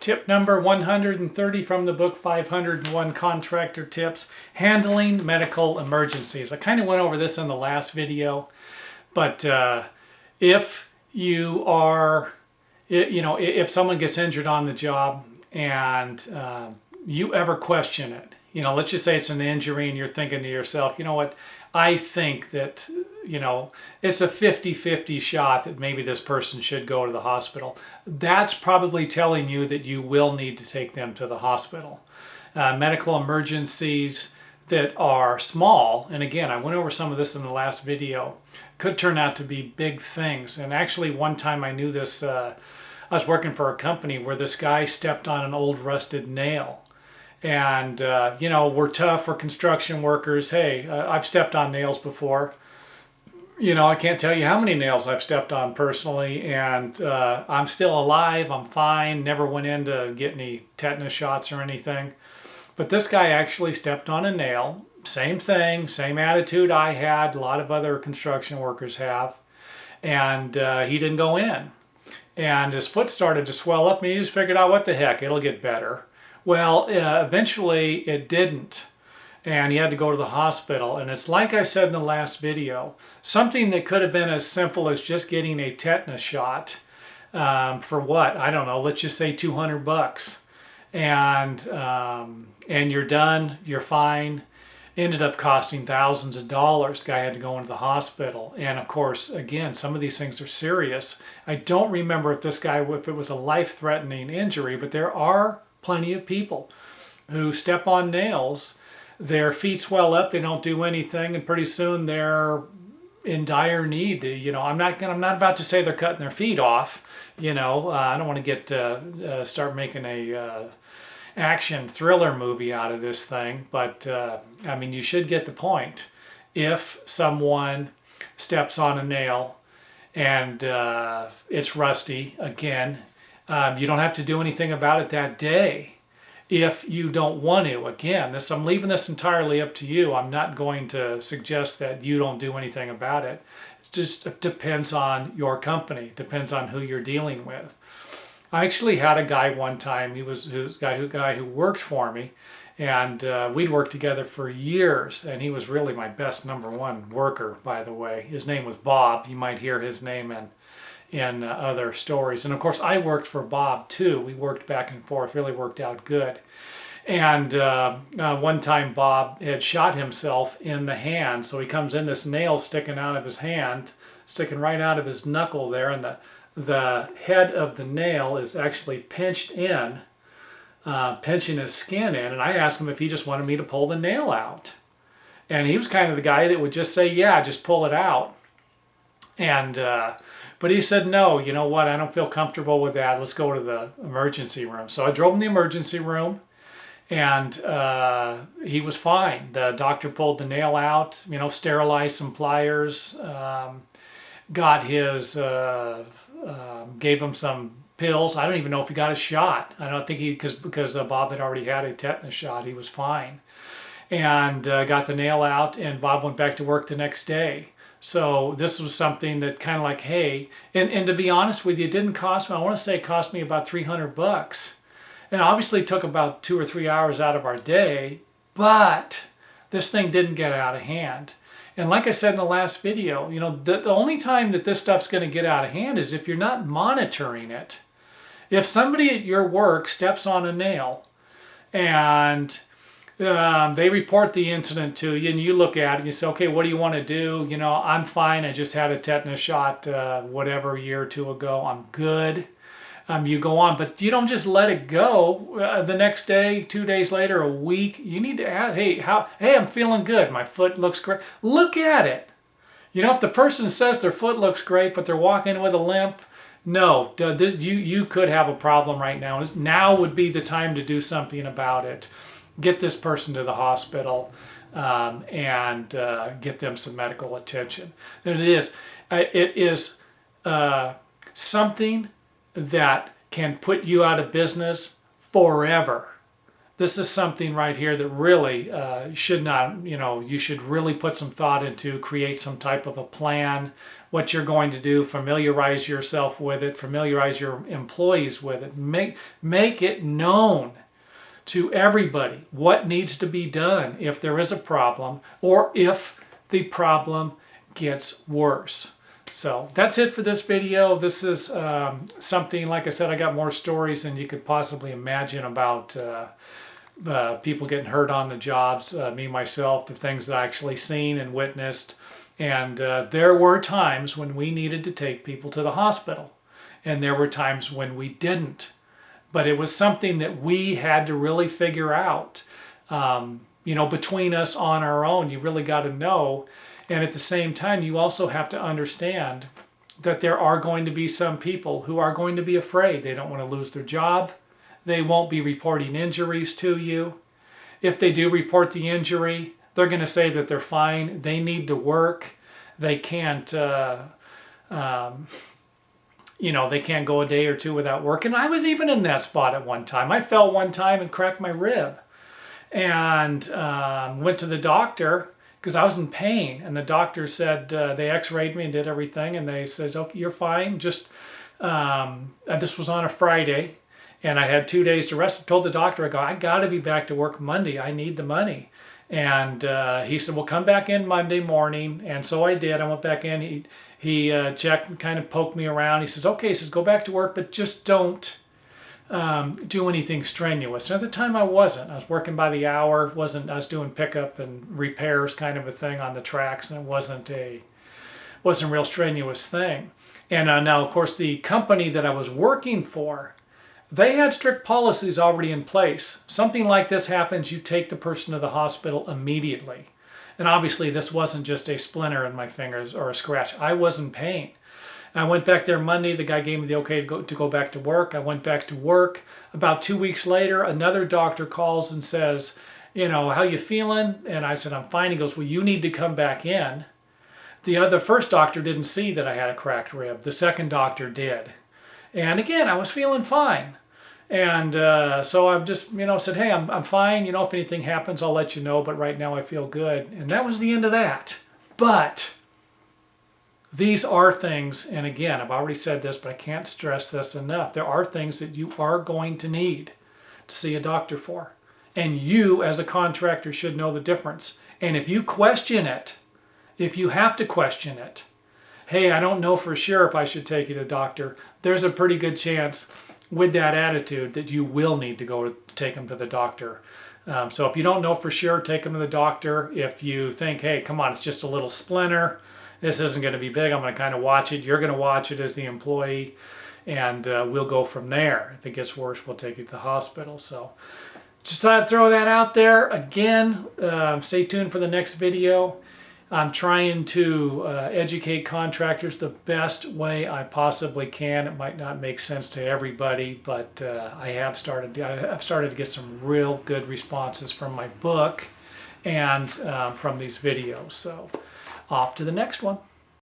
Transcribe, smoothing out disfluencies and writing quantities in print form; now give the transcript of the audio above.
Tip number 130 from the book 501 Contractor Tips, Handling Medical Emergencies. I kind of went over this in the last video, but if you are, if someone gets injured on the job and you ever question it, let's just say it's an injury and you're thinking to yourself, you know what, I think that, it's a 50-50 shot that maybe this person should go to the hospital. That's probably telling you that you will need to take them to the hospital. Medical emergencies that are small, and again, I went over some of this in the last video, could turn out to be big things. And actually one time I knew this, I was working for a company where this guy stepped on an old rusted nail. And, we're tough, we're construction workers. Hey, I've stepped on nails before. I can't tell you how many nails I've stepped on personally, and I'm still alive, I'm fine, never went in to get any tetanus shots or anything. But this guy actually stepped on a nail, same thing, same attitude I had, a lot of other construction workers have, and he didn't go in. And his foot started to swell up, and he just figured out, what the heck, it'll get better. Well, eventually it didn't, and he had to go to the hospital. And it's like I said in the last video, something that could have been as simple as just getting a tetanus shot for what? I don't know, let's just say $200. And you're done, you're fine. Ended up costing thousands of dollars. Guy had to go into the hospital. And of course, again, some of these things are serious. I don't remember if it was a life-threatening injury, but there are plenty of people who step on nails, their feet swell up, they don't do anything, and pretty soon they're in dire need. I'm not about to say they're cutting their feet off. I don't want to get start making a action thriller movie out of this thing, but you should get the point. If someone steps on a nail and it's rusty, again, you don't have to do anything about it that day if you don't want to. Again, I'm leaving this entirely up to you. I'm not going to suggest that you don't do anything about it. It just depends on your company, depends on who you're dealing with. I actually had a guy one time, he was a guy who worked for me, and we'd worked together for years, and he was really my best #1 worker, by the way. His name was Bob. You might hear his name in other stories. And of course I worked for Bob too. We worked back and forth, really worked out good. And one time Bob had shot himself in the hand, so he comes in, this nail sticking out of his hand, sticking right out of his knuckle there, and the head of the nail is actually pinched in, pinching his skin in. And I asked him if he just wanted me to pull the nail out. And he was kind of the guy that would just say, yeah, just pull it out. And but he said, no, you know what, I don't feel comfortable with that. Let's go to the emergency room. So I drove him to the emergency room, and he was fine. The doctor pulled the nail out, sterilized some pliers, got his, gave him some pills. I don't even know if he got a shot. I don't think because Bob had already had a tetanus shot, he was fine. And got the nail out, and Bob went back to work the next day. So this was something that kind of like, hey, and to be honest with you, it didn't cost me, I want to say it cost me about $300. And obviously it took about 2 or 3 hours out of our day, but this thing didn't get out of hand. And like I said in the last video, the only time that this stuff's going to get out of hand is if you're not monitoring it. If somebody at your work steps on a nail and they report the incident to you, and you look at it and you say, okay, what do you want to do? I'm fine. I just had a tetanus shot, whatever, a year or two ago. I'm good. You go on, but you don't just let it go. The next day, 2 days later, a week, you need to ask, hey, I'm feeling good. My foot looks great. Look at it. If the person says their foot looks great, but they're walking with a limp, no, you could have a problem right now. Now would be the time to do something about it. Get this person to the hospital and get them some medical attention. And it is something that can put you out of business forever. This is something right here that really should not, you should really put some thought into, create some type of a plan, what you're going to do, familiarize yourself with it, familiarize your employees with it, make it known to everybody what needs to be done if there is a problem or if the problem gets worse. So that's it for this video. This is something, like I said, I got more stories than you could possibly imagine about people getting hurt on the jobs, me, myself, the things that I actually seen and witnessed. And there were times when we needed to take people to the hospital, and there were times when we didn't. But it was something that we had to really figure out, between us on our own. You really got to know. And at the same time, you also have to understand that there are going to be some people who are going to be afraid. They don't want to lose their job. They won't be reporting injuries to you. If they do report the injury, they're going to say that they're fine. They need to work. They can't, they can't go a day or two without work. And I was even in that spot at one time. I fell one time and cracked my rib, and went to the doctor because I was in pain. And the doctor said, they x-rayed me and did everything. And they says, okay, you're fine. Just, this was on a Friday. And I had 2 days to rest. I told the doctor, I got to be back to work Monday. I need the money. And he said, well, come back in Monday morning. And so I did. I went back in. He checked and kind of poked me around. He says, okay, he says, go back to work, but just don't do anything strenuous. And at the time I wasn't. I was working by the hour. I was doing pickup and repairs kind of a thing on the tracks, and it wasn't a real strenuous thing. And now, of course, the company that I was working for, they had strict policies already in place. Something like this happens, you take the person to the hospital immediately. And obviously this wasn't just a splinter in my fingers or a scratch. I was in pain. I went back there Monday. The guy gave me the okay to go back to work. I went back to work. About 2 weeks later, another doctor calls and says, how you feeling? And I said, I'm fine. He goes, well, you need to come back in. The first doctor didn't see that I had a cracked rib. The second doctor did. And again, I was feeling fine. And so I've just, said, hey, I'm fine. If anything happens, I'll let you know. But right now I feel good. And that was the end of that. But these are things, and again, I've already said this, but I can't stress this enough. There are things that you are going to need to see a doctor for. And you, as a contractor, should know the difference. And if you question it, if you have to question it, hey, I don't know for sure if I should take you to a doctor, there's a pretty good chance with that attitude that you will need to go to take them to the doctor. So if you don't know for sure, take them to the doctor. If you think, hey, come on, it's just a little splinter, this isn't going to be big, I'm going to kind of watch it, you're going to watch it as the employee, and we'll go from there. If it gets worse, we'll take you to the hospital. So just thought I'd throw that out there. Again, stay tuned for the next video. I'm trying to educate contractors the best way I possibly can. It might not make sense to everybody, but I've started to get some real good responses from my book and from these videos. So off to the next one.